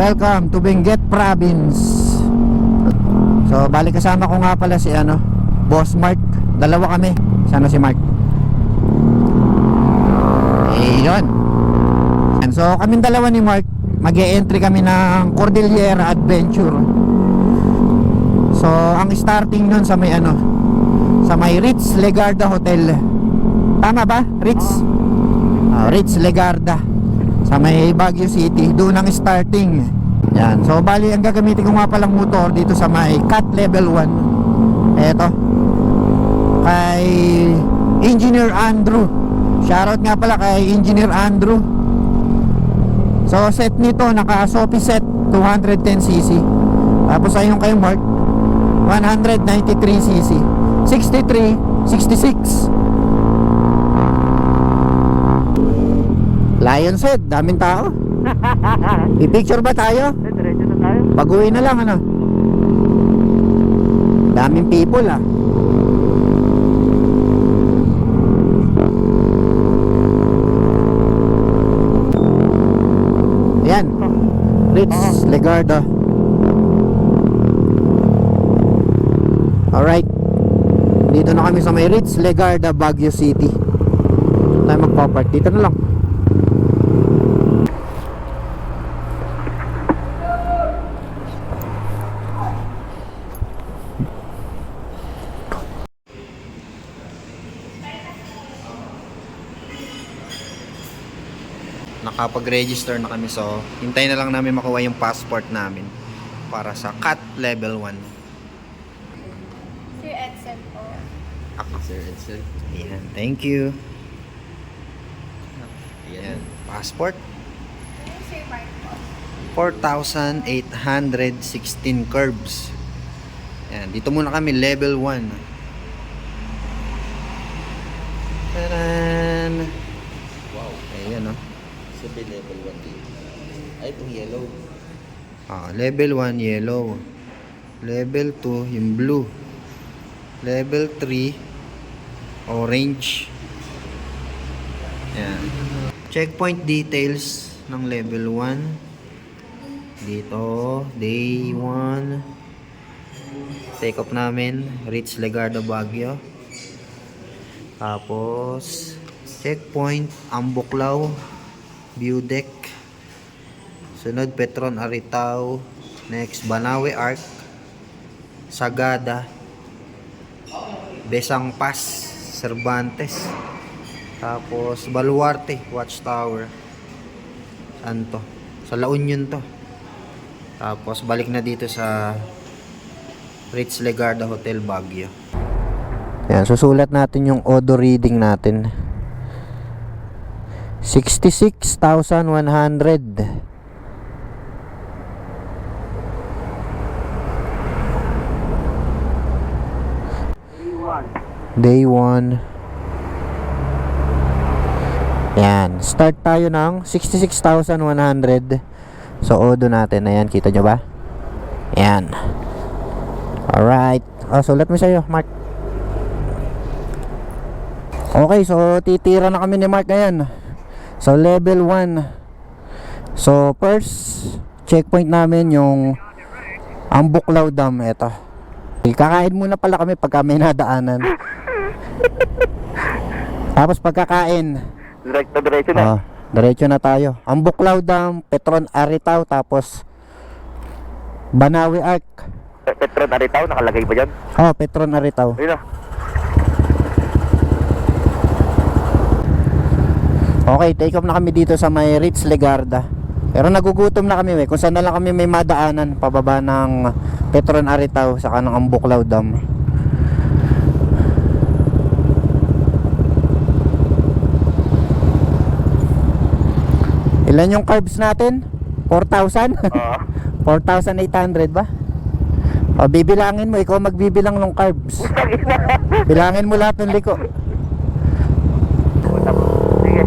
Welcome to Benguet Province. So balik kasama ko nga pala si Boss Mark. Dalawa kami. Sana si Mark. Yun. And so kaming dalawa ni Mark, mag-e-entry kami ng Cordillera Adventure. So ang starting nun sa may sa may Ritz Legarda Hotel. Tama ba? Ritz? Ritz Legarda sa may Baguio City. Doon ang starting. Yan. So bali ang gagamitin ko nga palang motor dito sa may Cat Level 1. Eto, kay Engineer Andrew. Shoutout nga pala kay Engineer Andrew. So set nito, naka Sophie set 210cc. Tapos ayun kay Mark 193cc 63, 66. Lion's Head, daming tao. I-picture ba tayo? Diretso na tayo. Pag-uwi na lang daming people Ayan, Ritz Legarda. Alright, dito na kami sa may Ritz Legarda, Baguio City. Tayo magpapark, dito na lang. Nakapag-register na kami, so hintay na lang namin makuha yung passport namin para sa Cat Level 1. Sir Edsel po. Ako, Sir Edsel. Ayan, thank you. Ayan, passport. Sir Mark po. 4,816 curbs. Ayan, dito muna kami, level 1. Taran! Wow, ayan Sabi level 1 dito. Ay, itong yellow. Level 1, yellow. Level 2, yung blue. Level 3, orange. Ayan. Checkpoint details ng level 1. Dito, day 1. Take off namin, Ritz Legarda, Baguio. Tapos, checkpoint, Ambuklaw, view deck. Sunod, Petron Aritao. Next, Banawe Arc, Sagada, Besang Pass, Cervantes. Tapos Baluarte Watchtower. Saan to? Sa La Union to. Tapos balik na dito sa Ritz Legarda Hotel, Baguio. Yan, susulat natin yung odo reading natin. 66,100. Day 1. Yan, start tayo ng 66,100. So odo natin, ayan, kita nyo ba? Yan. Alright, sulat mo sa'yo, Mark. Okay, so titira na kami ni Mark ngayon. So level 1. So first checkpoint namin yung Ambuklaw Dam. Ito, kakain muna pala kami pagka may nadaanan. Tapos pagkakain, Diretso na. diretso na tayo. Ambuklaw Dam, Petron Aritao, tapos Banawe Arc. Petron Aritao, nakalagay ba dyan? Petron Aritao. Ayun Okay, take off na kami dito sa may Ritz Legarda. Pero nagugutom na kami, kung saan na lang kami may madaanan pababa ng Petron Aritao saka ng Ambuklaw Dam. Ilan yung carbs natin? 4,000? 4,800 ba? Bibilangin mo, ikaw magbibilang ng carbs. Bilangin mo lahat ng liko. Sige.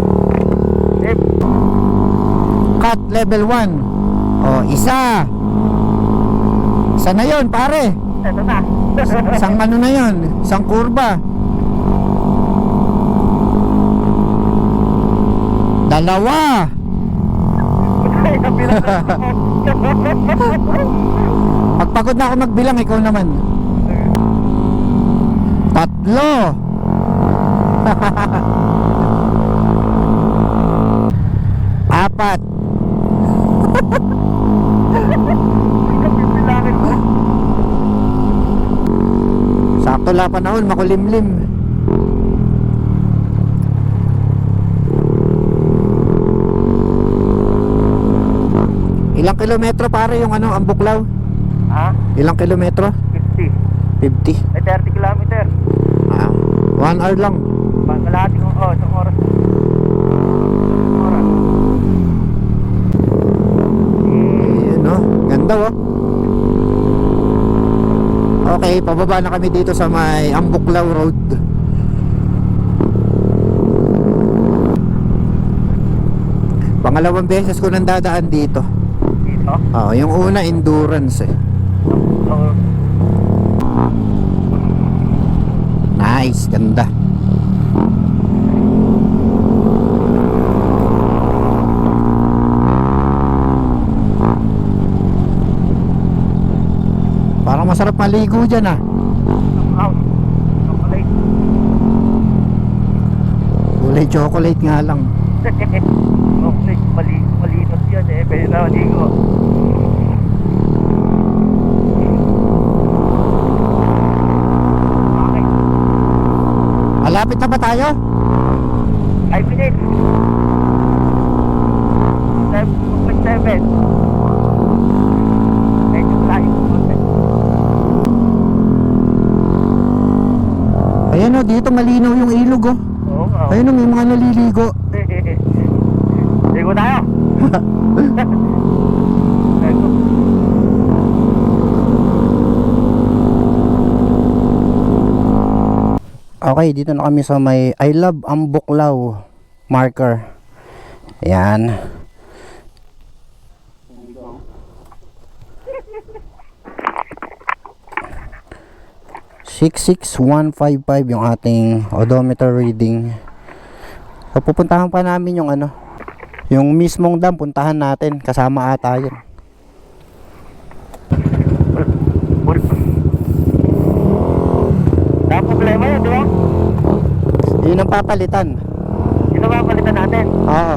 Cat level 1. Isa. Isa na yun, pare. Ito na. Isang ano na yun, isang kurba. Dalawa. Pag pagod na ako magbilang, ikaw naman. 3. Apat. Bilangin mo. Sakto la panahon, makulimlim. Ilang kilometro pare yung ano, ang Buklaw? Ha? Ilang kilometro? 50. 50. May 30 kilometer. 1 hour lang. Kalahati ng isang oras. Oras. Ayun no, ganda oh. Okay, pababa na kami dito sa may Ambuklaw Road. Pangalawang beses ko nang dadaan dito. Dito. Yung una endurance eh. Oo. Nice, ganda. Parang masarap maligo dyan ah. Chocolate. Kulay chocolate nga lang. Chocolate. Malinos yan eh. Pwede na maligo. Okay. Malapit na ba tayo? 5 minutes. 7.7. Medyo tayo. Ayan oh, dito malinaw yung ilog oh. Oo nga. Ayun oh, may mga naliligo. Ligo tayo. Ligo. Okay, dito na kami sa may I Love Ambuklaw marker. Ayan. .66155 yung ating odometer reading. So pupuntahan pa namin yung ano, yung mismong dam, puntahan natin, kasama ata yun. Ang problema yun, di ba? Yun ang papalitan. Yun ang mapalitan natin. Oo.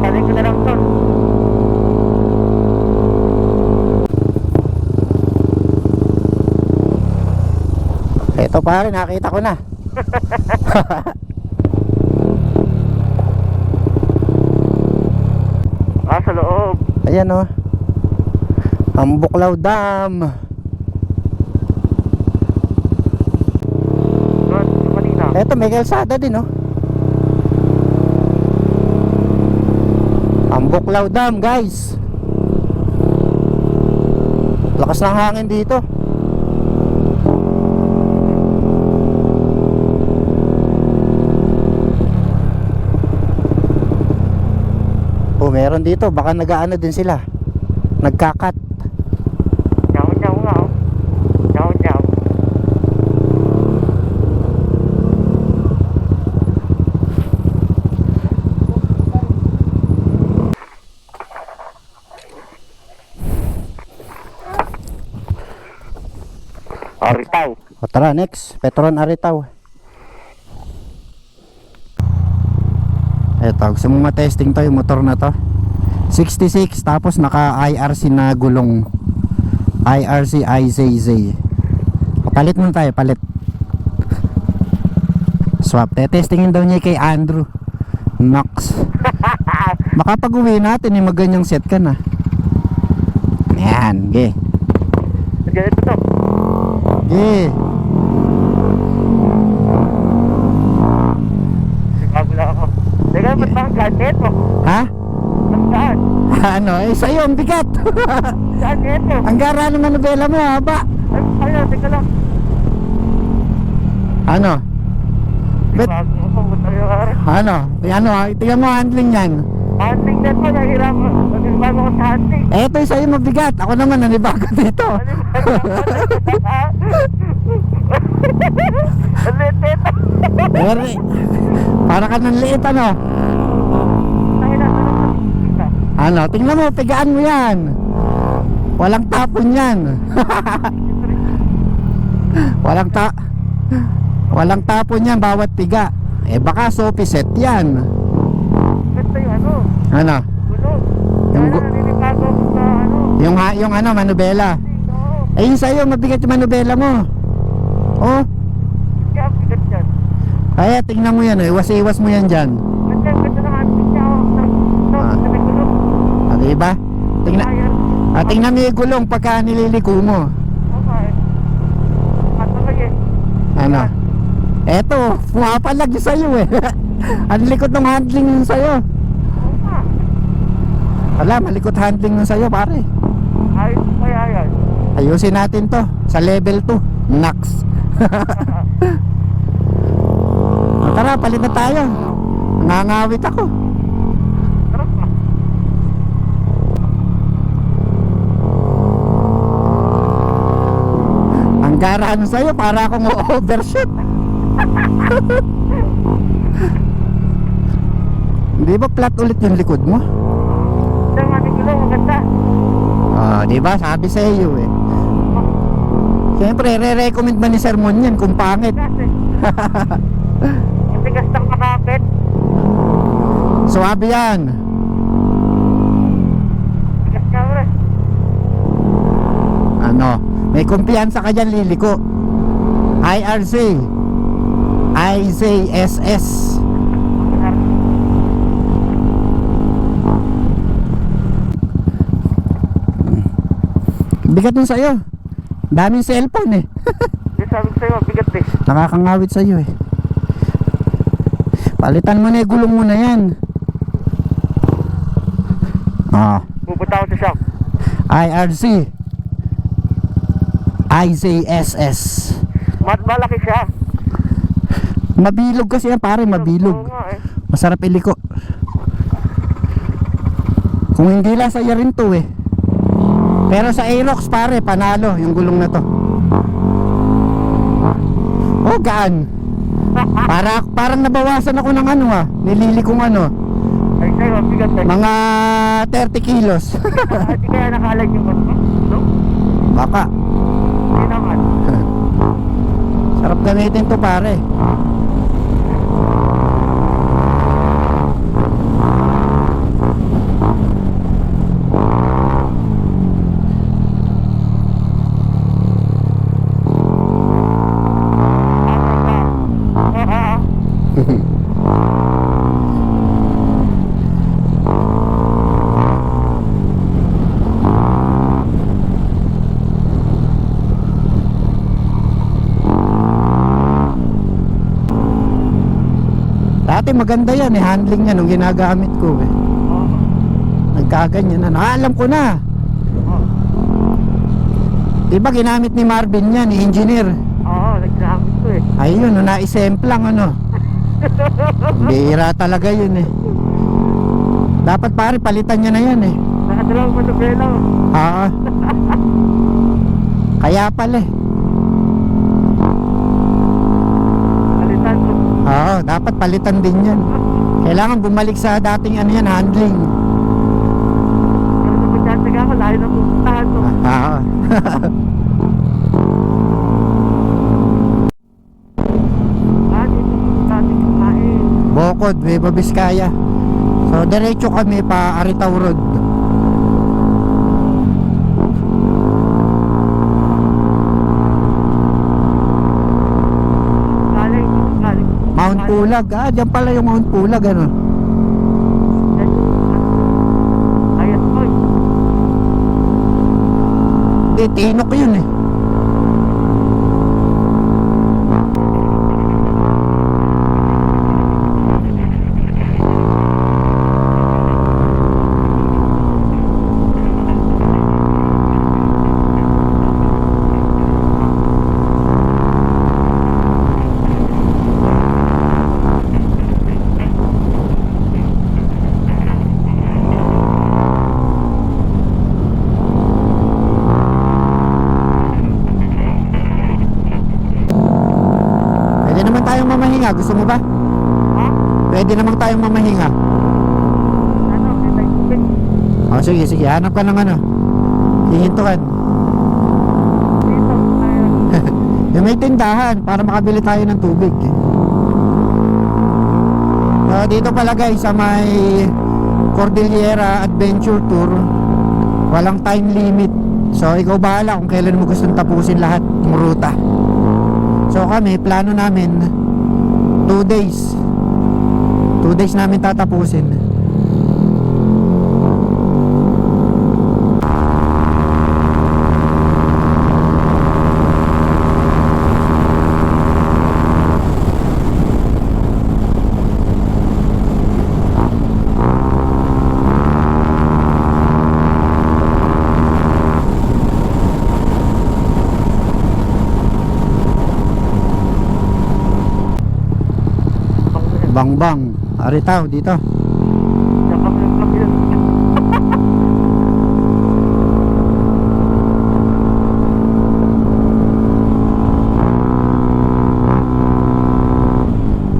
Saling ko na lang to. Eto pare, nakita ko na. Sa loob. Ayan oh. Ambuklaw Dam. Doon, yung kanina. Eto may kalsada din oh. Ambuklaw Dam guys. Lakas ng hangin dito. Oh, meron dito, baka nag-aano din sila. Nagkakat. Nyaw nga, oh. Nyaw. Aritaw. O tara, next. Petron Aritaw. Eto, gusto mong matesting to yung motor na to. 66, tapos naka IRC na gulong. IRC IZZ. Palit muna tayo, palit. Swap. Testingin daw niya kay Andrew Knox. Baka pag uwi natin, maganyang set ka na. Ayan, ge. Ganito to. Ge. Sigado lang ako. Teka, ba't ba ang gadget mo? Ha? Saan? Ano? Sa'yo, ang bigat. Saan ito? Ang gara ng manubela mo, haba. Ay, teka lang. Ano? Bet, Bago ako, tayo ari. ano? Tingnan mo handling yan. Hunting net mo, nahirap mo. Nanibago ko sa hunting. Eto yung sa'yo mabigat. Ako naman nanibago dito. Ang liit nito. Eri, para ka ng liit ano. Tayo na. Ano, tingnan mo, pigaan mo yan. Walang tapon yan. Walang tapon yan bawat piga. Eh baka sopi set yan. Ganda yung ano, Ano? gulong. Yung Sana naninibago ako sa ano. Yung ano, manubela. Oo. Eh yun sa'yo, mabigat yung manubela mo. Oh, Kaya bigat yan. kaya tingnan mo yan, iwas-iwas mo yan dyan. Ganda ng ating siya. Ah. Sa gulong. Ah, diba? Tingnan mo yung gulong pagka nililiko mo. Okay. At okay. Ano? Eto, pumapalag yung sa'yo eh. Ang likot ng handling yung sa'yo. Oo nga. Wala, malikot handling yung sa'yo pare. Ayos kaya yan. Ayusin natin to sa level 2. Nax. Tara, palit na tayo. Nangangawit ako. Tara pa. Ang garaan sa'yo para akong overshoot. Di ba flat ulit yung likod mo? Ang ating gulong, maganda. Ah, di ba? Sabi sa iyo eh. Siyempre, re-recommend ba ni Sermon yan kung pangit? Kasi. Ang tigas ng makapit. Suwabe yan. Tigas ka rin. Ano? May kumpiyansa ka dyan liliko. IRC IZSS. Bigat nun sa'yo. Daming cellphone eh. Di sabi ko sa'yo, bigat eh. Nakakangawit sa'yo eh. Palitan mo na yung gulong mo na yan. Ah, Pupunta ako sa shop. IRC IZSS. Malaki siya. Mabilog kasi yan pare, mabilog. Oo nga eh. Masarap iliko. Kung hindi lang sa'yo rin to eh. Pero sa Aerox pare, panalo yung gulong na to. Oh, gaan. Parang nabawasan ako ng ano nililikong ano. Ay sa'yo, bigat eh. Mga 30 kilos. Hindi kaya nakalag yung ano? No? Baka. Hindi naman. Sarap gamitin to pare. Dati maganda yan eh, handling niya nung ginagamit ko eh. Nagkaganyan na. Alam ko na. Diba ginamit ni Marvin yan, ni engineer. Oo, nagsabi ko eh. Ayun, no, naisemplang ano. Bihira talaga yun eh. Dapat pare, palitan niya na yan eh. Nakadalawang manubela. Oo. Kaya pala eh. Kalitan ko. Oo, dapat palitan din yan. Kailangan bumalik sa dating ano yan, handling. Pero sa pagkatsaga ko, layo na pupuntahan ko. Oo. Dito natin kumain. Bokod, Nueva Vizcaya. So, diretso kami pa Aritaw Road. Galing. Mount Pulag. Ah, dyan pala yung Mount Pulag, ano. Ayos ko eh. Hindi, Tinok yun eh. Pwede naman tayong mamahinga. Gusto mo ba? Ha? Pwede naman tayong mamahinga. Ano, may tubig. O sige, sige, hanap ka ng ano. Hihintuan. Dito, ayun. Yung may tindahan para makabili tayo ng tubig. So, dito pala guys sa may Cordillera Adventure Tour, walang time limit. So ikaw bahala kung kailan mo gustong tapusin lahat ng ruta. So kami, plano namin 2 days. 2 days namin tatapusin. Bangbang, aritaw dito. Sabang yung kapil.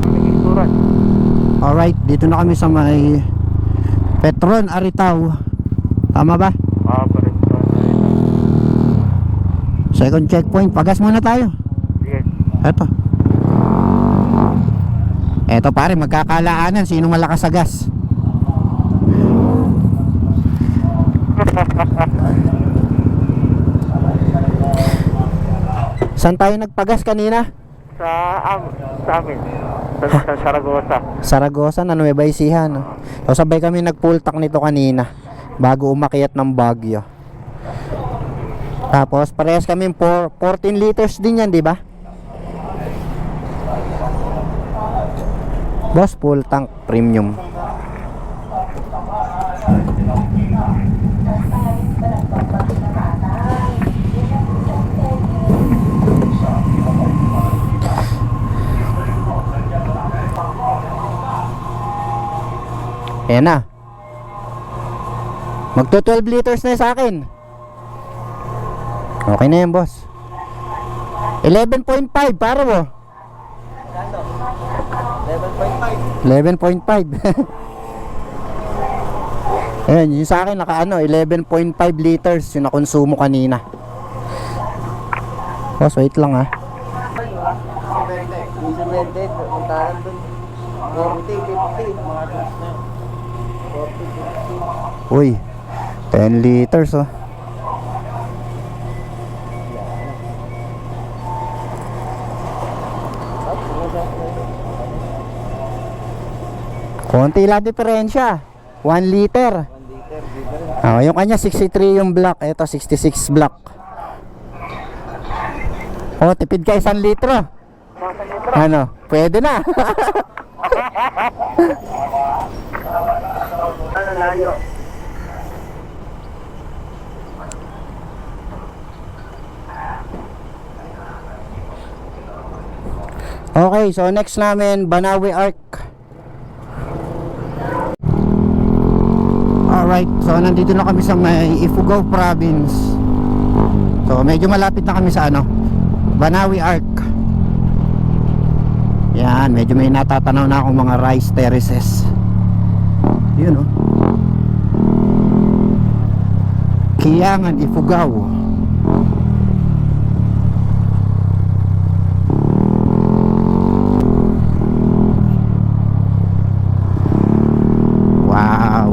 Pagkikuran. Alright, dito na kami sa may Petron, Aritaw. Tama ba? Pares. Second checkpoint, pagas muna tayo. Sige. Eto pare, magkakalaanan sino malakas sa gas. Saan tayo nagpagas kanina? Sa amin. Sa Saragosa. Saragosa na Nueva Ecija, no? So sabay kami nag-full tank nito kanina bago umakyat ng Baguio. Tapos parehas kami 14 liters din yan, di ba? Boss, full tank premium. Ayan na. Magto 12 liters na sa akin. Okay na yan, boss. 11.5 para mo. 11.5. Ayan, yung sa akin naka 11.5 liters yung nakonsumo kanina. Boss, wait lang ha. Uy, 10 liters oh. Konti lang diferensya. 1 liter. Yung kanya 63 yung black. Ito 66 black. Oh, tipid ka 1 litro. Ano? Pwede na. Okay, so next namin Banawe Arc. Alright, so nandito na kami sa may Ifugao Province. So medyo malapit na kami sa Banawe Arc. Yan, medyo may natatanaw na akong mga rice terraces. Yun oh. Kiyangan, Ifugao. Wow.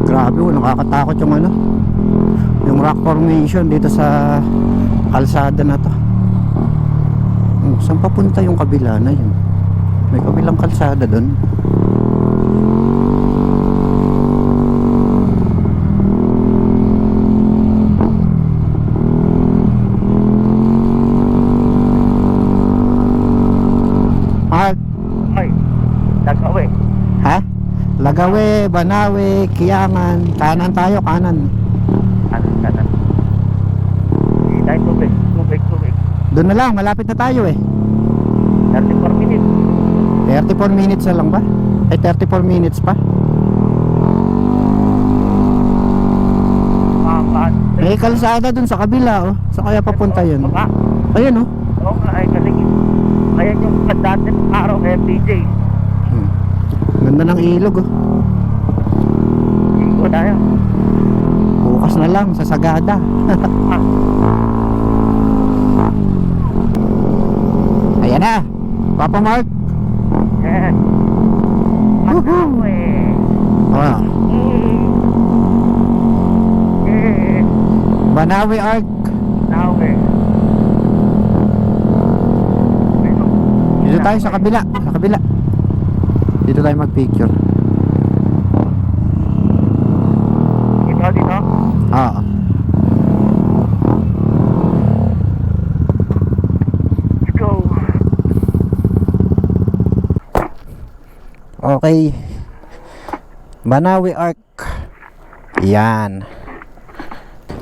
Grabe oh, nakakatakot yung rock formation dito sa kalsada na to. Saan papunta yung kabila na yun? May kabilang kalsada doon. Ay, Lagawe. Ha? Lagawe, Banawe, Kiyangan. Kanan tayo, kanan. Kanan. Hindi tayo tubig. Doon na lang, malapit na tayo eh. 34 minutes. 34 minutes na lang ba? Ay, 34 minutes pa. May kalsada dun sa kabila oh. Saan kaya papunta yun? Baka. Ayun oh. Oo nga, ay kasi ayan yung dati ng araw PJ. Ganda ng ilog oh. Iko tayo. Bukas na lang sa Sagada. Ayan na, Papa Mark. Yes. Matawe. Oh, Yes. Banawi Arc. Nawe. Dito tayo sa kabila, sa kabila. Dito tayo mag-picture. Dito. Oo. Let's go. Okay. Banawi Arc. Yan.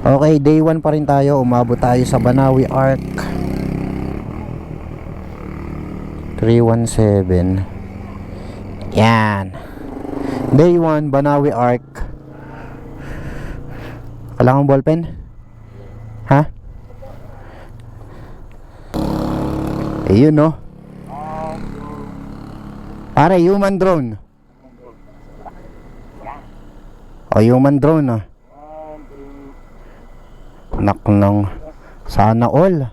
Okay, day 1 pa rin tayo. Umabot tayo sa Banawi Arc 317. Yan. Day 1, Banawi Arc. Kailangan ballpen? Ha? Ayun no. Pare, human drone. O, human drone ah. Nak ng sana all.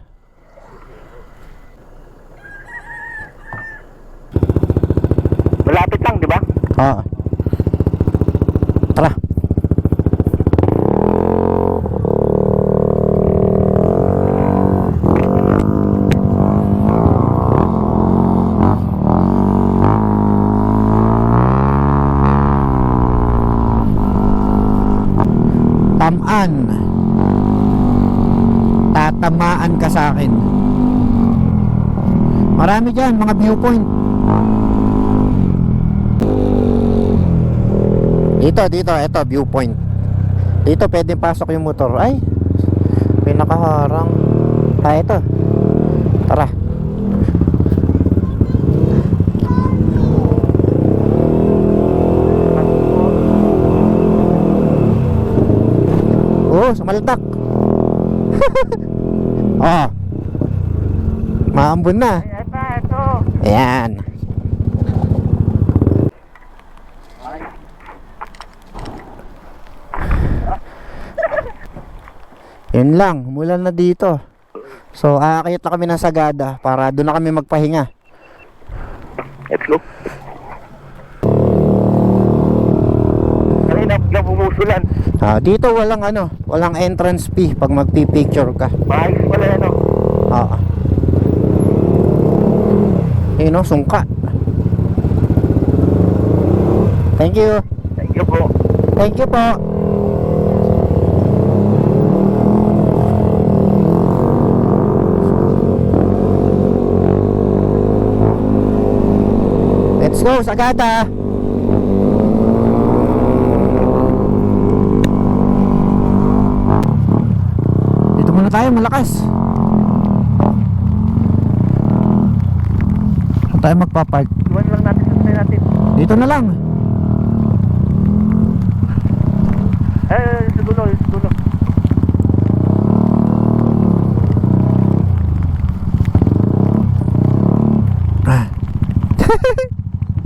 Malapit lang, di ba? Ah. Tara. Tamaan. Tatamaan ka sa akin. Marami dyan, mga viewpoint. Dito, ito, viewpoint. Dito pwede pasok yung motor. Ay, pinakaharang. Ito. Tara. Oh, sumaltak. Oh. Maambon na. Ito. Ayan. Yun lang, umulan na dito. So, aakyat na kami ng Sagada para doon na kami magpahinga. Let's go. Kanina na bumusulan. Dito walang entrance fee pag magpi-picture ka. Maayos pala yan, oh. Oo. Yun o, sungka. Thank you. Thank you po. Thank you po. Let's go, Sagada. Dito muna tayo, malakas. Saan tayo magpapark? Iwan lang natin sa tayo natin. Dito na lang. Sa dulo. Ah.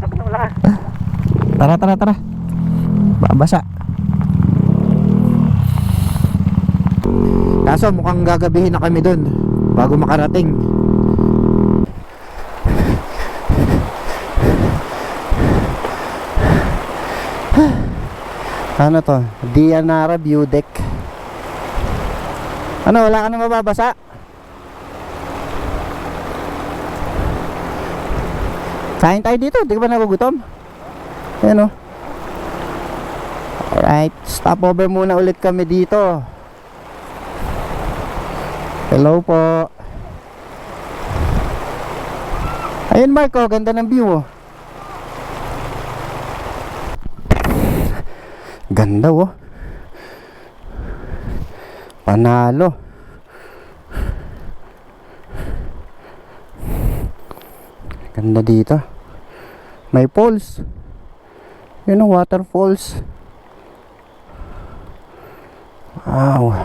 Tapos na malakas. Tara. Babasa. Kaso mukhang gagabihin na kami dun bago makarating. Ano to? Dianara View Deck. Ano, wala ka na mababasa? Kain tayo dito, di ka ba nagugutom? Ayan o. Alright, stop over muna ulit kami dito. Hello po. Ayun Marco, ganda ng view oh. Ganda oh. Panalo. Ganda dito. May falls. Yun ang waterfalls. Wow.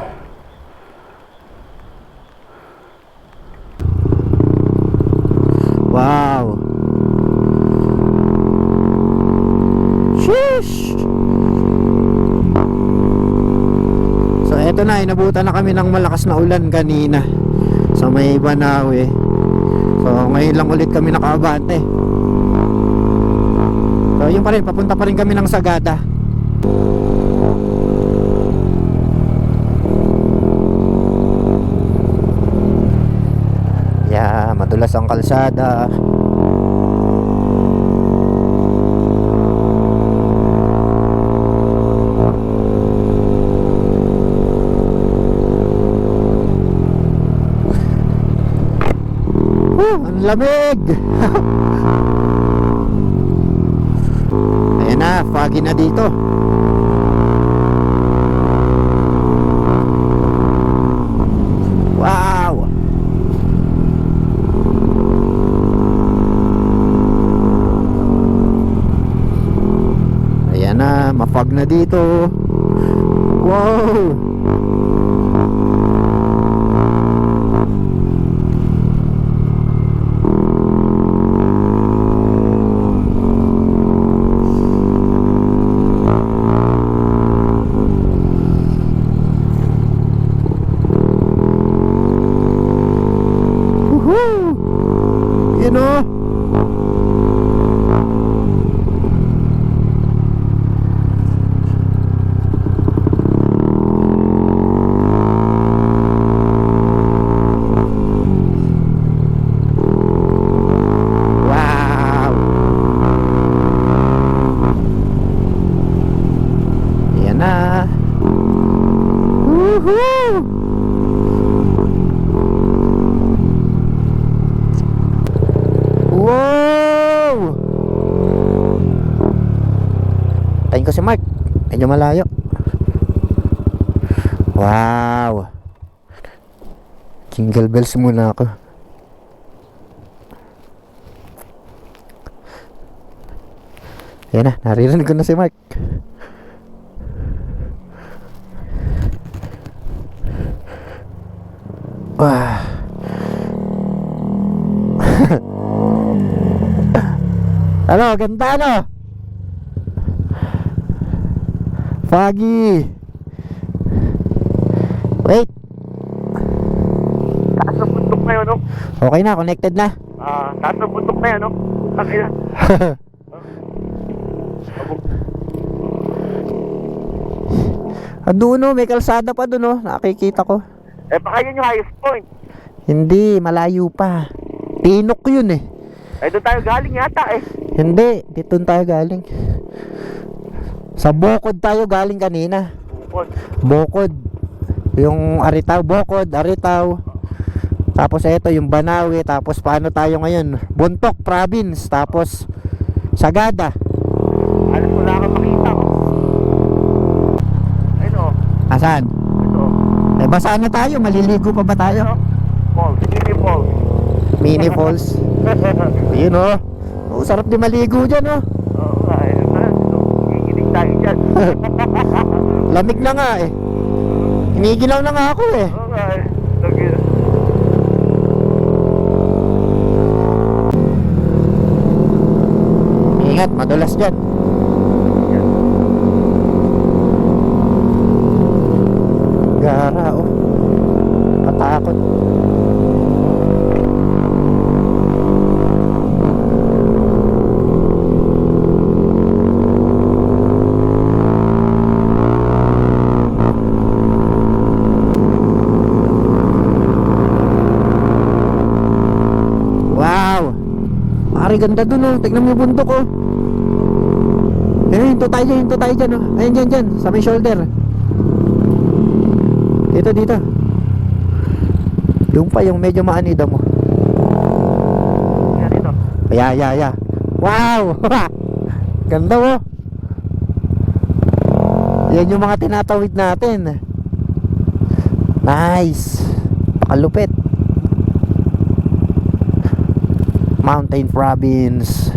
Wow. ito na, inabutan na kami ng malakas na ulan kanina sa may Banawe. So ngayon lang ulit kami nakaabante. So yun pa rin, papunta pa rin kami ng Sagada. Yeah, madulas ang kalsada. Ang lamig. Ayan na, foggy na dito. Wow. Ayan na, mafog na dito. Wow. You know? Wow. Ayan na. Woohoo! Wow! Tayin ko si Mark. Medyo malayo. Wow! Jingle bells muna ako. Ayan na, naririnig ko na si Mark. Wah! Ano, ganda ano? Foggy. Wait. Taas na bundok na yun, no? Okay na, connected na. Taas na bundok na yun, no? Takina. Doon no, may kalsada pa doon no, nakikita ko. Eh, baka yun yung highest point. Hindi, malayo pa. Tinok yun eh. Eh, doon tayo galing yata eh. Hindi, dito tayo galing. Sa Bukod tayo galing kanina. Bukod. Yung Aritaw, Bukod, Aritaw. Tapos ito yung Banawe. Tapos paano tayo ngayon? Bontoc Province. Tapos Sagada. Alas wala kang makita ko. Ayun o. Asan? Ito. Eh basaan na tayo, maliligo pa ba tayo? Falls, mini falls. Mini falls. Ayun oh. Oh, sarap din maligo dyan oh. Oo nga, ayun na. Gigiling tayo dyan. Lamig na nga eh. Hinigilaw na nga ako eh. Oo nga eh. Lagi- Ingat, madulas dyan. Gara oh. Patakot. Wow. Pare, ganda dun oh. Tignan mo yung bundok oh. Hinto tayo dyan oh. Ayun dyan, sa may shoulder. Dito. Yung pa yung medyo maanida mo. Yan dito. Yeah. Wow! Ganda oh. Yan yung mga tinatawid natin. Nice. Pakalupit. Mountain Province.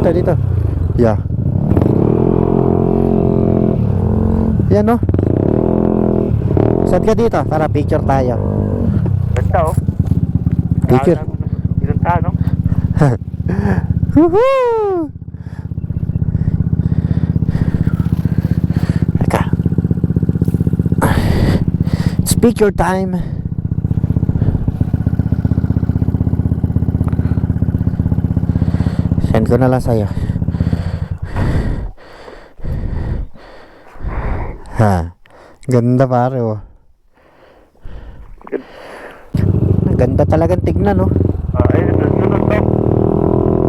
Dito. Yeah. Yan oh. Saan ka dito? Tara, picture tayo. Ganda oh. Picture. Ilan tayo, no? Woohoo! Speak your time. Send ko na lang sa'yo. Ha. Ganda pare oh. Ganda talagang tignan no. Ay, sunod to.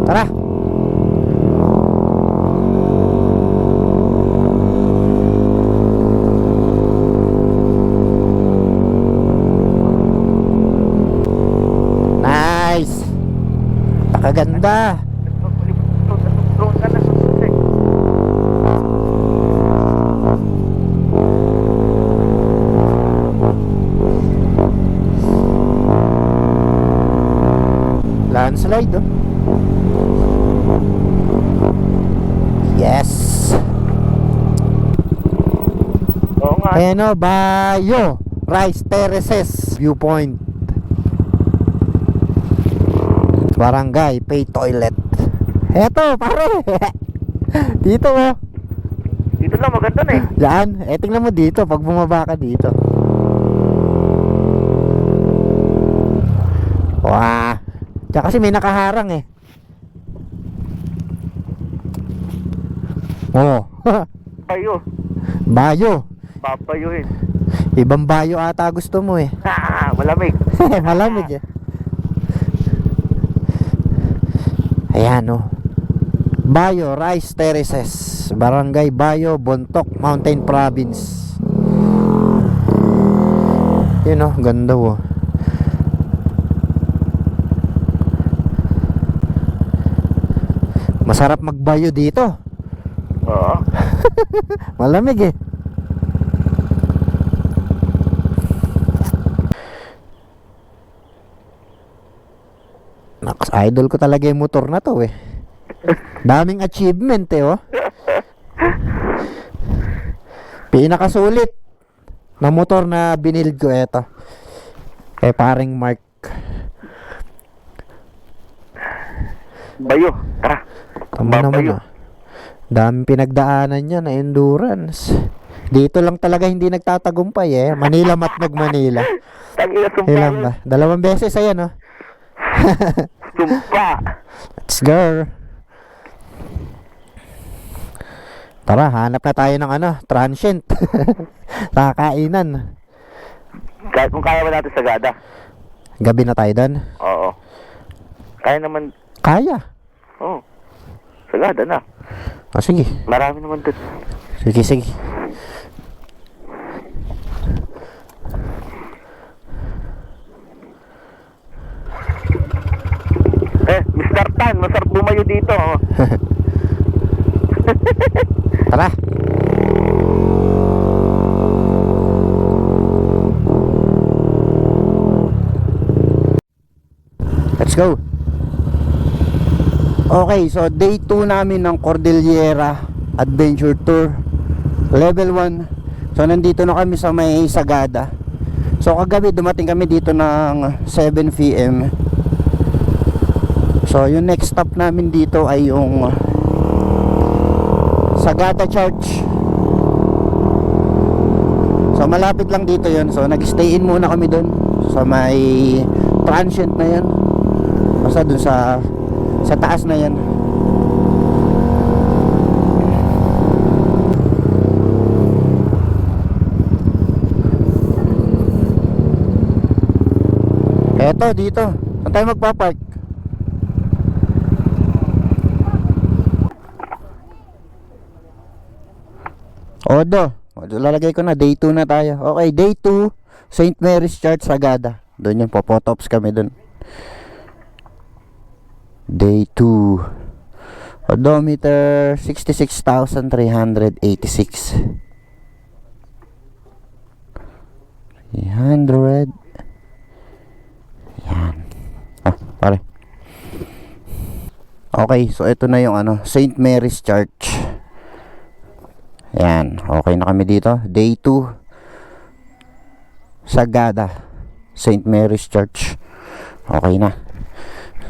Tara. Nice. Nakaganda. Drone ka na susunod eh. Landslide oh. Yes. Oo nga. Ayan o, Bayo Rice Terraces Viewpoint, Barangay Pay Toilet. Eto pare. Dito oh. Dito lang maganda na eh. Yan, tingnan mo dito pag bumaba ka dito. Wah. Tsaka kasi may nakaharang eh. Oh. Bayo. Bayo. Papayuhin. Ibang bayo ata gusto mo eh. Malamig. Malamig eh. Ayan oh. Bayo Rice Terraces, Barangay Bayo, Bontoc, Mountain Province. Yun oh, ganda oh. Masarap magbayo dito. Oo. Malamig eh. Nakas, idol ko talaga yung motor na to eh. Daming achievement eh oh. Pinakasulit na motor na binild ko eto. Kay paring Mark. Bayo. Tara. Tama naman ah. Daming pinagdaanan niya na endurance. Dito lang talaga hindi nagtatagumpay eh. Manila Matnog, Manila. Tangina sumpa. Ilan ba? 2 beses ayan oh. Sumpa. Let's go. Tara, hanap na tayo ng ano, transient. Kakainan. Kahit kung kaya ba natin Sagada. Gabi na tayo doon. Oo. Kaya naman. Kaya. Oo. Sagada na. O sige. Marami naman dun. Sige, sige. Mr. Tan, masarap bumayo dito. Oh. Tara. Let's go. Okay, so day 2 namin ng Cordillera Adventure Tour Level 1. So nandito na kami sa may Sagada. So kagabi dumating kami dito ng 7 PM. So yung next stop namin dito ay yung Sagada Church. So malapit lang dito yun. So nag-stay in muna kami dun sa may transient na yan. Basta dun sa taas na yan. Eto dito. Saan tayo magpapark? Odo. Lalagay ko na. Day 2 na tayo. Okay, day 2. St. Mary's Church, Sagada. Doon yung po-photops kami doon. Day 2. Odometer 66,386. 300. Yan. Ah, pare. Okay, so ito na yung ano, St. Mary's Church. Yan, okay na kami dito. Day 2. Sagada, St. Mary's Church. Okay na.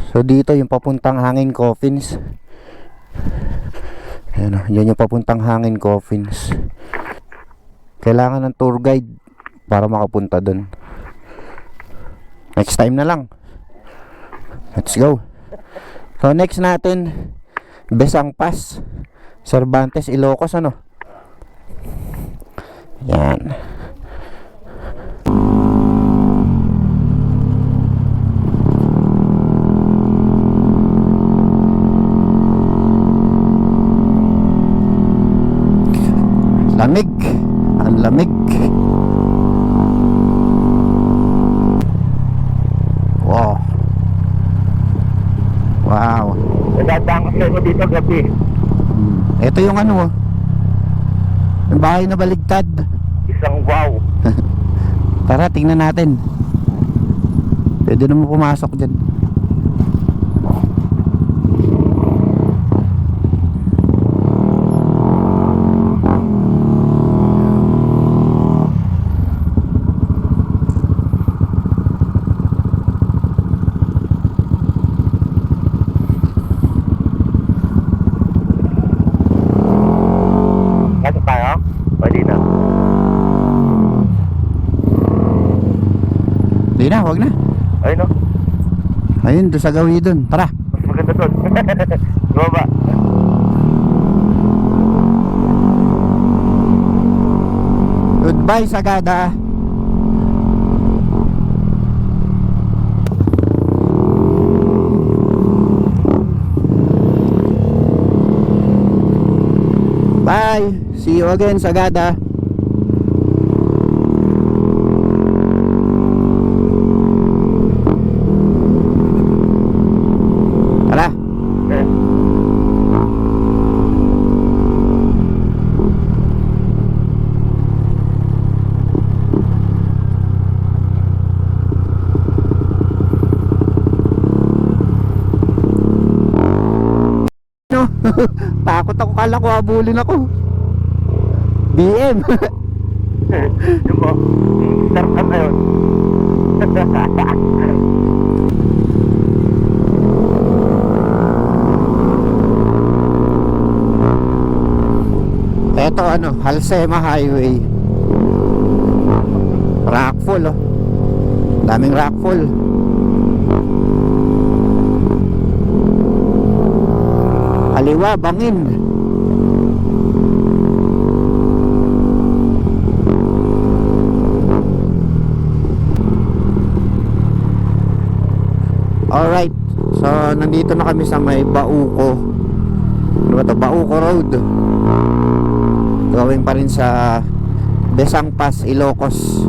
So dito yung papuntang Hangin Coffins. Ayan, yun yung papuntang Hangin Coffins. Kailangan ng tour guide para makapunta dun. Next time na lang. Let's go. So next natin, Besang Pass, Cervantes, Ilocos, ano? Yan. Lamig. Ang lamig. Wow. Wow. Nadadaan kasi mo dito gabi. Ito yung ano, yung bahay na baligtad. Isang wow. Tara, tingnan natin. Pwede naman pumasok dyan. Kasi tayo, pwede na. Hindi na, wag na. Ayun no, Ayun, doon sa gawi doon. Tara. mas maganda doon. Baba. Goodbye, Sagada. Bye. See you again, Sagada. Tara. Eh, No. Takot ako, kala ko habulin ako. BM. yun po. Start up na yun. Eto ano, Halsema Highway. Rockfall, oh. Daming rockfall. Kaliwa, bangin. Alright. So, nandito na kami sa may Bauco. Ano ba to? Bauco Road. Going pa rin sa Besang Pass, Ilocos.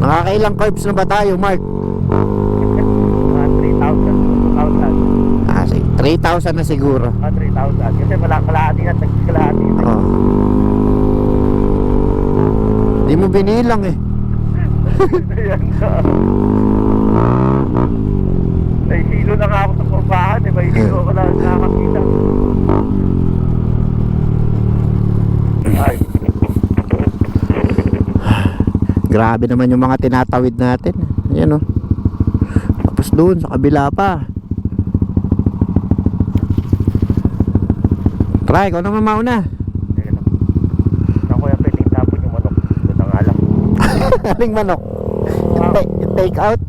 Nakakailang curves na ba tayo, Mark? Mga 3,000, 2,000. Ah, 3,000 na siguro. Mga 3,000. Kasi kalahati na, kalahati. Oo. Di mo binilang eh. Ayan na. Naisilo na nga ako sa kurbahan eh. May hilo ko na nakakakita. Ay. Grabe naman yung mga tinatawid natin. Ayan oh. Tapos doon sa kabila pa. Try, ikaw naman mauna. Saan ko yung pwedeng tapon yung manok? Ito ang alam. Aling manok. Yung take out.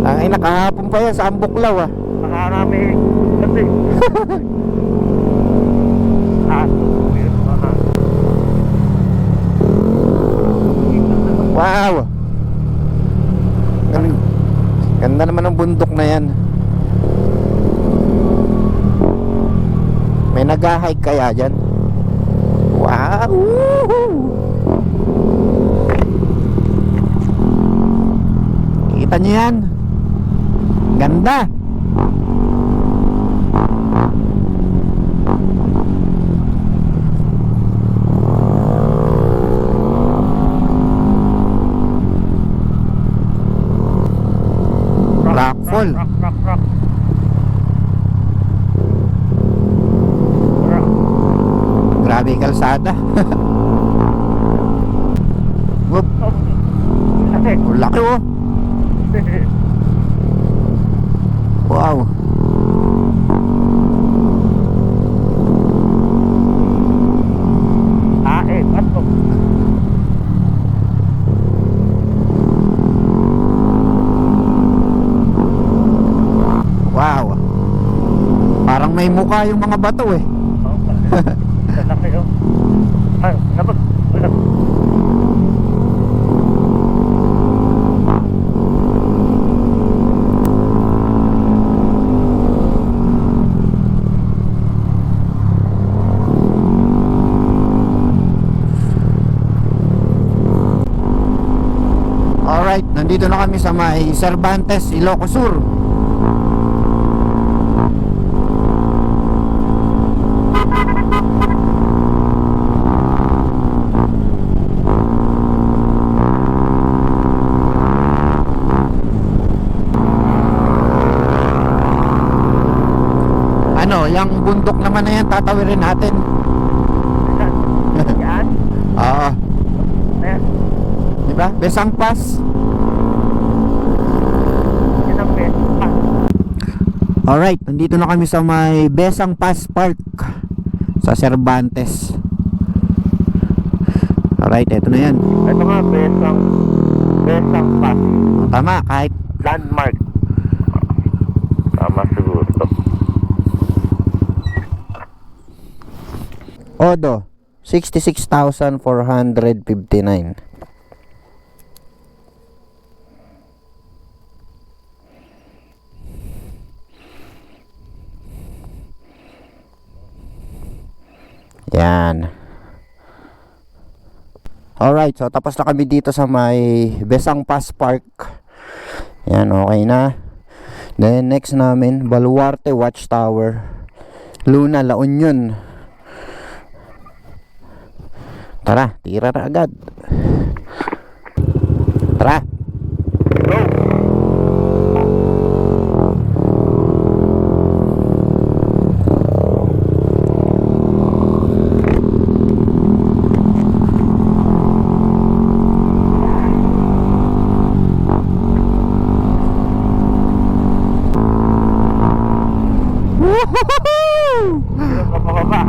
Ay, nakahapon pa yan sa Ambuklaw ah. Nakarami. Kasi. Meron pa nga. Wow. Ganda naman ng bundok na yan. May nag-hike kaya dyan? Wow. Kita nyo yan? Ganda. Rockfall. Rock. Grabe yung kalsada. Whoop. Ang laki oh. Wow. Bato. may mukha yung mga bato eh. Oo, lalaki oh. Ah, nabag, wala. Alright, nandito na kami sa may Cervantes, Ilocos Sur. Ano, yung bundok naman na yan, tatawirin natin. Yan. Oo, Ayan. diba? Besang Pass. Yan ang best. Ah, Alright, nandito na kami sa may Besang Pass Park sa Cervantes. Alright, eto na yan. ito nga, besang pass. Tama, kahit Landmark. Tama siguro to. Odo, 66,459. Yan. Alright, so tapos na kami dito sa may Besang Pass Park. Yan, okay na. Then next namin, Baluarte Watchtower, Luna, La Union. Tara, tira na agad. Tara. Go! Sino ka pababa?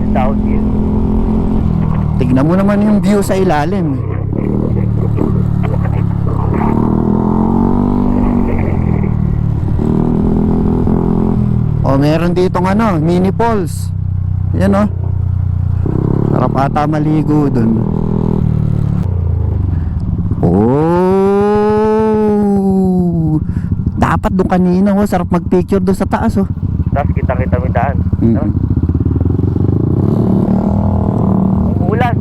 Downhill. Tignan mo naman yung view sa ilalim. O, meron ditong ano, mini falls. Yan o. Sarap ata maligo dun. Oh, dapat doon kanina oh, sarap magpicture doon sa taas oh. Tapos kita-kita mo yung daan. No? Umuulan.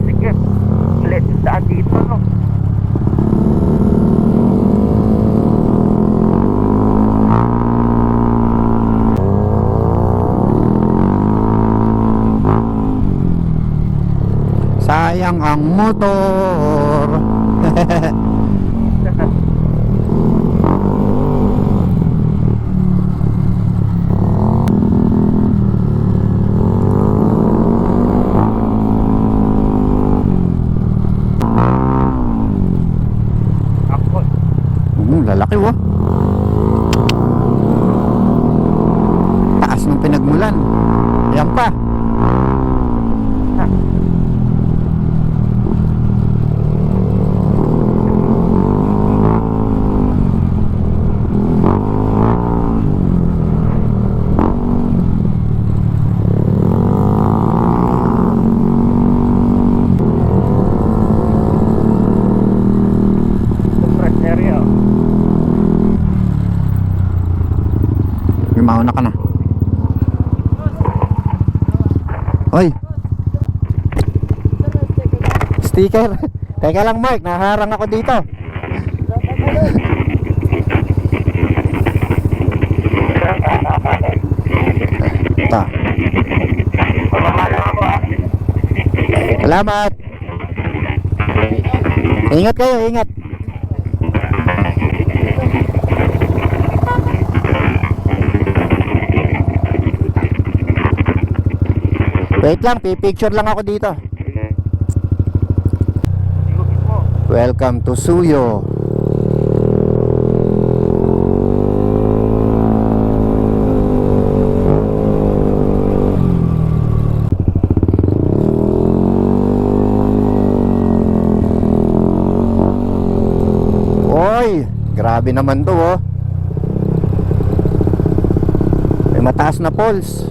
Sige. Ulit yung daan dito, no? Sayang ang motor. Ako. Lalaki oh. Taas ng pinagmulan. Ayan pa. Fresh area. May mauna ka na. Oy. Sticker. Teka lang Mark, naharang ako dito. Ta. Salamat. Ingat kayo, ingat. Wait lang, pipicture lang ako dito. Sigugin mo. Welcome to Suyo. Grabe naman to oh. May mataas na falls.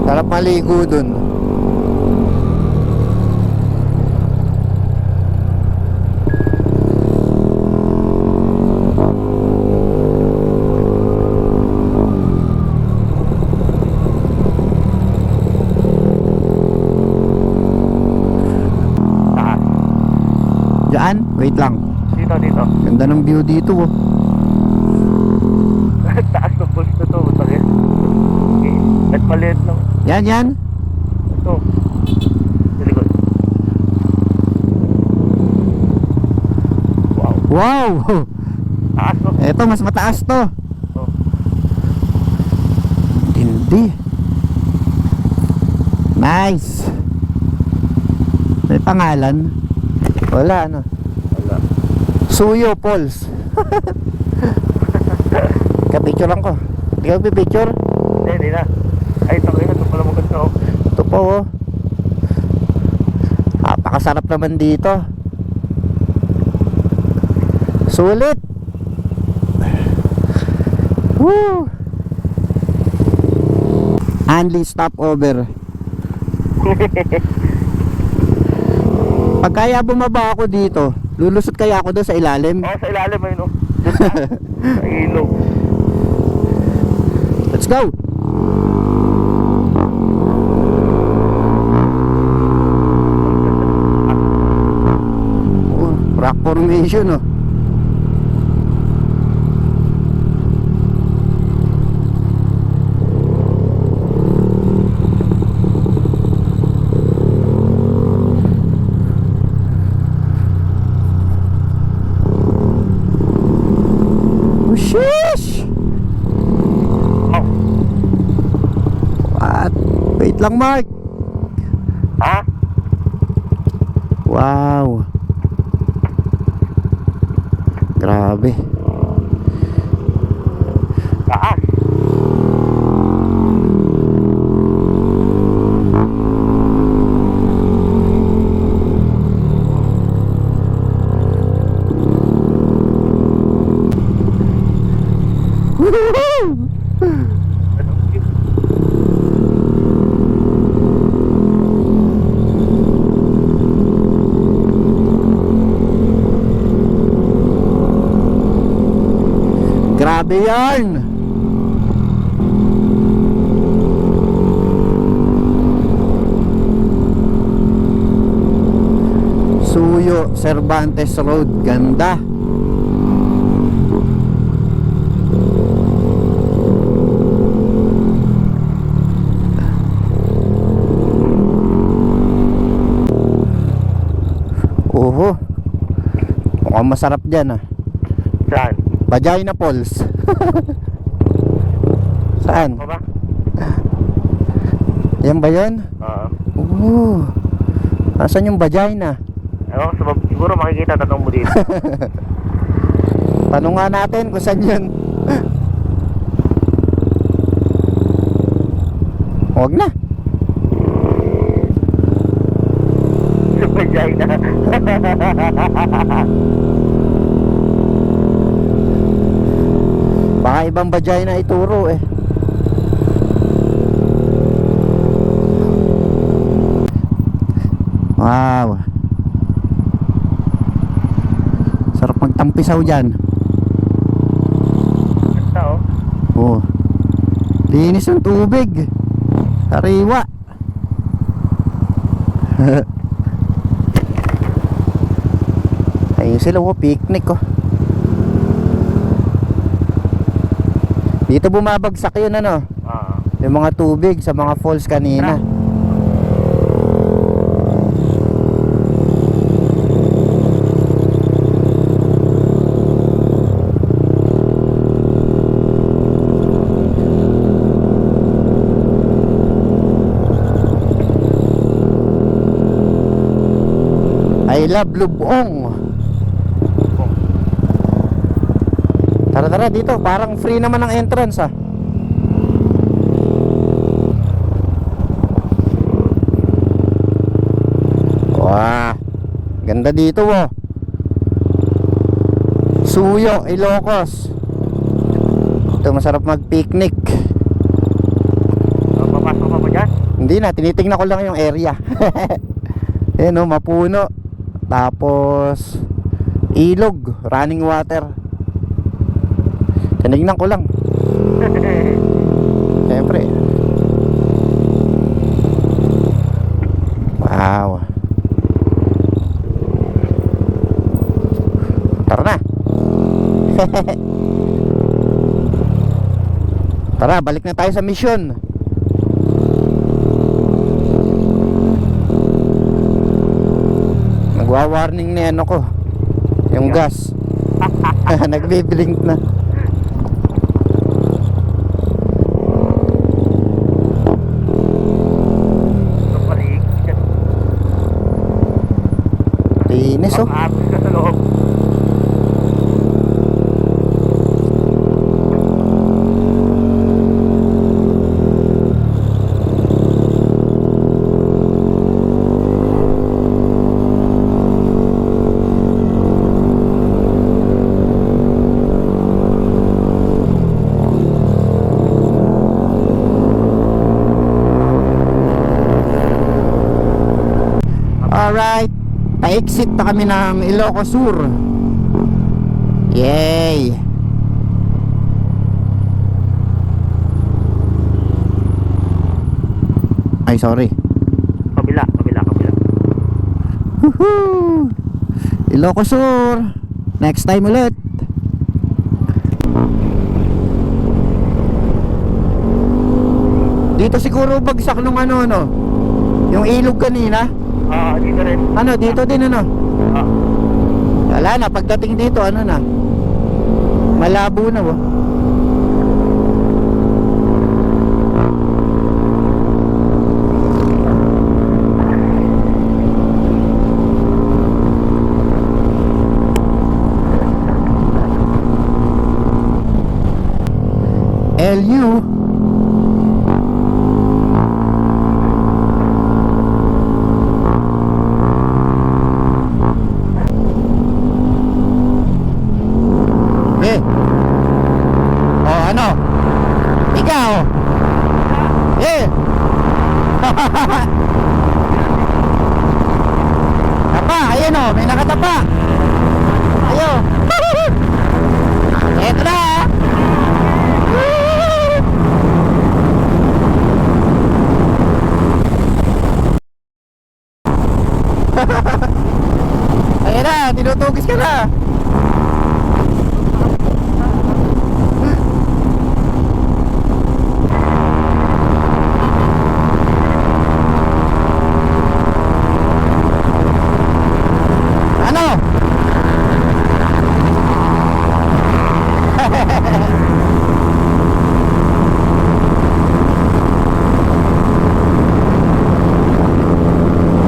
Sarap maligo dun. Taas. Diyan, wait lang. Dito. Ganda ng view dito oh. Taas ng pulse na to. Sakit. Okay. At maliit lang. Yan. Ito. Sa likod. Wow. Wow. Taas no? Eto, mas mataas to. Oh. Hindi. Nice. May pangalan? Wala ano. Wala. Suyo Falls. Kapicturean ko. Hindi ka pipicture? Hindi na. Ay, ito kayo. Ito pala maganda oh. Ito po oh. Napakasarap naman dito. Sulit. Woo. Only stopover. Pag kaya bumaba ako dito, lulusot kaya ako doon sa ilalim. Oh, sa ilalim ayun oh. Sa ilog. Let's go. Oh, rock formation oh. Oh, sheesh. Oh. What? Wait lang, Mark. Ha? Wow. Grabe. Taas. Woohoo! Anong view? Grabe yan. Suyo Cervantes Road. Ganda. Oho. Mukhang masarap dyan ah. Saan? Vagina Falls. Saan? Ano ba? Yan ba yun? Oo. Oo. Nasaan yung vagina? Ewan ko, siguro makikita tatong mo dito. Tanong nga natin kung saan yun. Huwag na. Sa vagina. Baka ibang vagina ituro eh. Wow. Sarap magtampisaw dyan. Ganda oh. Oh. Linis ng tubig. Sariwa. Ayun sila oh, picnic oh. Dito bumabagsak yun ano. Yung mga tubig sa mga falls kanina. I love Lubong. Tara dito, parang free naman ang entrance ah. Wah, Ganda dito oh. Suyo, Ilocos. Ito masarap mag-picnic. Papasok ka ba dyan? Hindi na, tinitingnan ko lang yung area. Ayan oh, mapuno. Tapos ilog, running water. Tinignan ko lang. Siyempre. Wow. Tara na. Tara, balik na tayo sa mission. Nagwa-warning na ano ko, yung gas. Nagbiblink na. Linis oh. Pang-abos ka sa loob. Alright, pa-exit na kami ng Ilocos Sur. Yay! Ay, sorry. Kabila. Woohoo! Ilocos Sur. Next time ulit. Dito siguro bagsak nung ano no. Yung ilog kanina. Dito rin. Ano, dito din ano. Wala na, pagdating dito ano na. Malabo na oh. LU. Eh. Oh, ano? Ikaw. Eh. Tapa, ayun oh, may nakatapa. Ayun. Eto na. Ayan na, tinutugis ka na. Ano?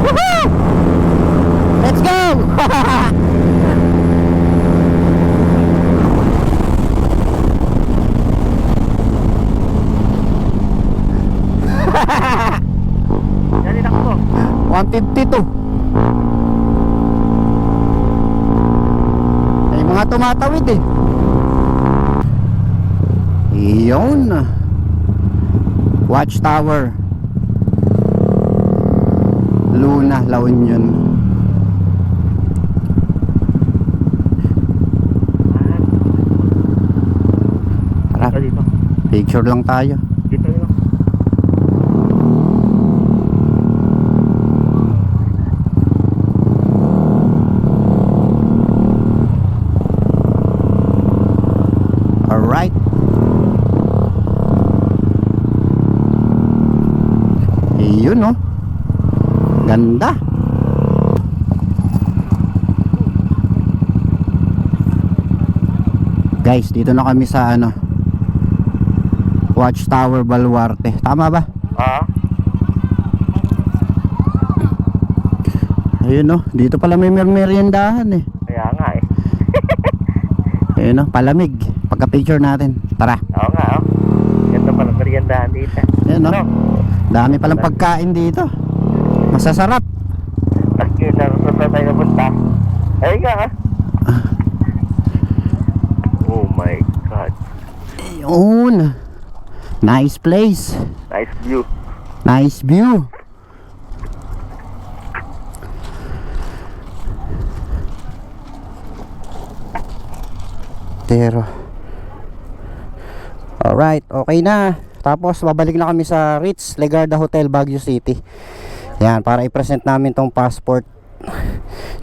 Woohoo! Let's go! Yan din ako. 152. May mga tumatawid eh. Iyon. Watchtower. Luna, La Union. Tara, Dito. picture lang tayo. Dito rin ako. Alright. Iyon no. Ganda. Guys, dito na kami sa ano, Watchtower Baluarte. Tama ba? Ayun no, dito pala may meriendahan eh. Kaya nga eh. Ayun no, palamig. Pagka-picture natin. Tara. Oo nga oh. Ganda pala meriendahan dito. Ayun no. Ano? Dami palang pagkain dito. Masasarap. Tapos yun, saan tayo napunta. Ayun ka ha. Oh my God. Ayun. Nice place. Nice view. Nice view. Pero alright, okay na. Tapos babalik na kami sa Ritz Legarda Hotel, Baguio City. Yan, para i-present namin tong passport.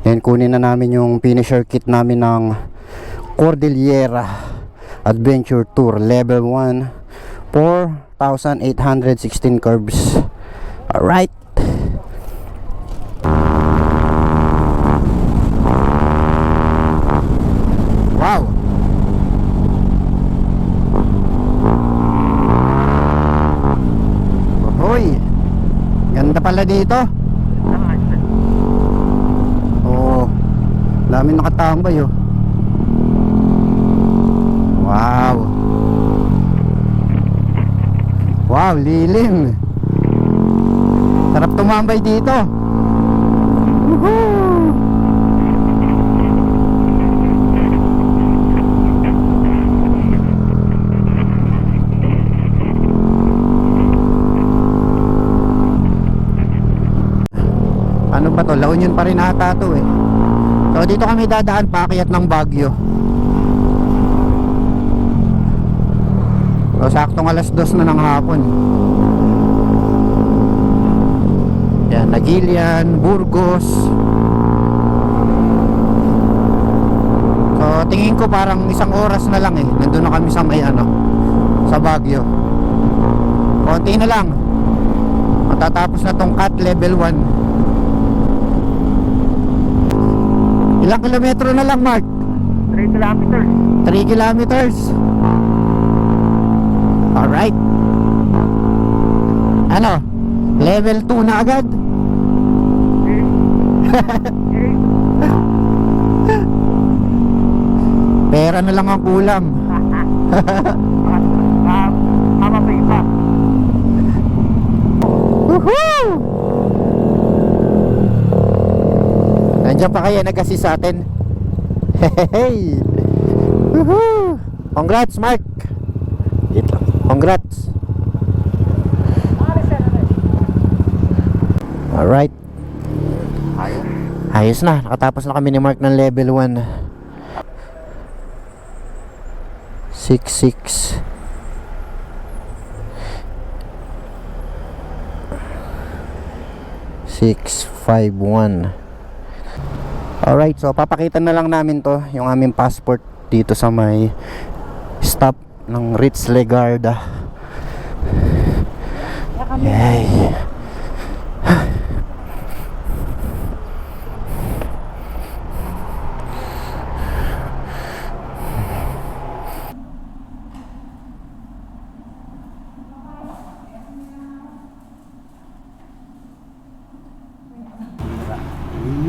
Yan, kunin na namin yung finisher kit namin ng Cordillera Adventure Tour Level 1, 4,816 curves. Alright. Wow. Hoy, ganda pala dito. Oo, dami nakatambay oh. Wow. Wow, lilim. Sarap tumambay dito. Woohoo! Ano pa to? La Union pa rin ata to eh. So dito kami dadaan paakyat ng Baguio. So saktong alas 2 na ng hapon. Yan, Nagilian, Burgos. So tingin ko parang isang oras na lang eh. Nandun na kami sa may ano, sa Baguio. Konti na lang. Matatapos na tong cut level 1. Ilang kilometro na lang, Mark? 3 kilometers. 3 kilometers. Alright. Ano? Level 2 na agad? Pera na lang ang kulang. Mama pa iba. Woohoo! Nandiyan pa kaya nag-assist sa atin? Hey! Woohoo! Congrats, Mark! Congrats! Alright. Ayos. Ayos na. Nakatapos na kami ni Mark ng level 1. 6-6. Six, 5-1. Alright, so papakita na lang namin to, yung aming passport dito sa may stop ng Ritz Legarda. Yay!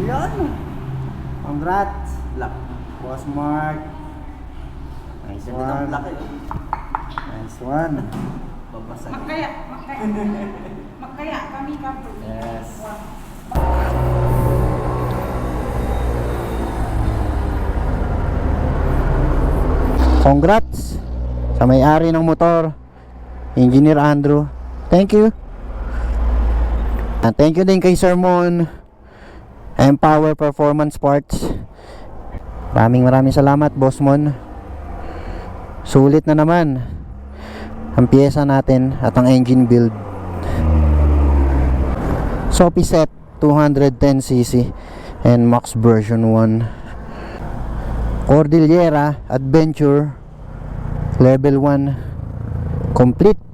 Yan! Congrats! Boss Mark! Nice one! Nice one! Makaya kami kapag. Yes! Congrats sa may-ari ng motor, Engineer Andrew. Thank you. And thank you din kay Sir Mon Empower Performance Parts. Maraming salamat, Boss Mon. Sulit na naman ang piyesa natin at ang engine build. Sophie set 210cc and Max version 1. Cordillera Adventure level 1 complete.